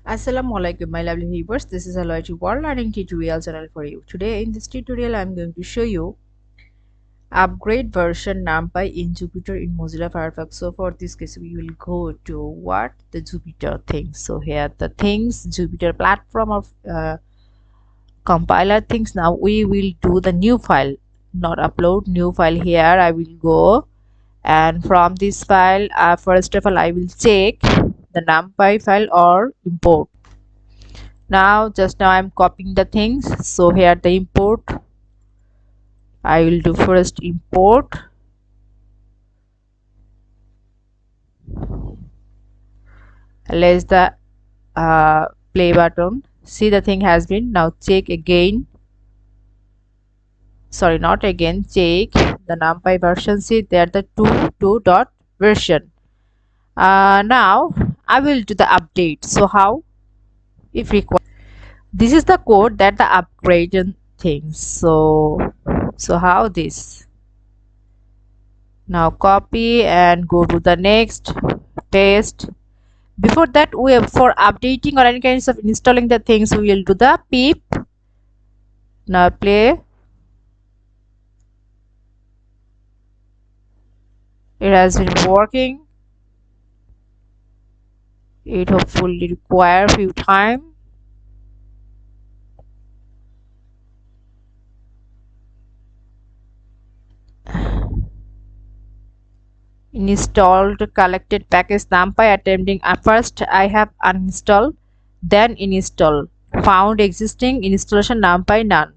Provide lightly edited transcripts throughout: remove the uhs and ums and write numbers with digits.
Assalamualaikum my lovely viewers, this is Aloyji World Learning Tutorial channel for you. Today in this tutorial I am going to show you upgrade version numpy in Jupyter in Mozilla Firefox. So for this case we will go to what the Jupyter things. So here the things Jupyter platform of compiler things. Now we will do the new file, not upload, new file. Here I will go, and from this file first of all I will check the numpy file or import. Now I'm copying the things, so here the import I will do. First import, less the play button. See, the thing has been. Now check again, sorry, not again, check the numpy version. See there the 2 dot version. Now I will do the update. So how? If required, this is the code that the upgrade things. So how this? Now copy and go to the next, paste. Before that, we have, for updating or any kinds of installing the things, we will do the pip. Now play. It has been working. It hopefully require a few time. Installed collected package numpy attempting. First I have uninstall, then install. Found existing installation numpy none.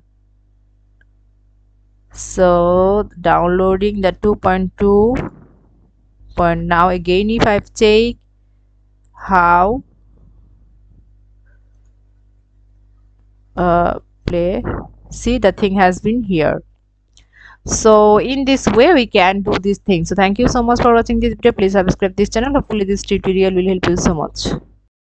So downloading the 2.2 point. Now again if I check how play, see the thing has been here. So in this way we can do these things. So thank you so much for watching this video. Please subscribe this channel. Hopefully this tutorial will help you so much.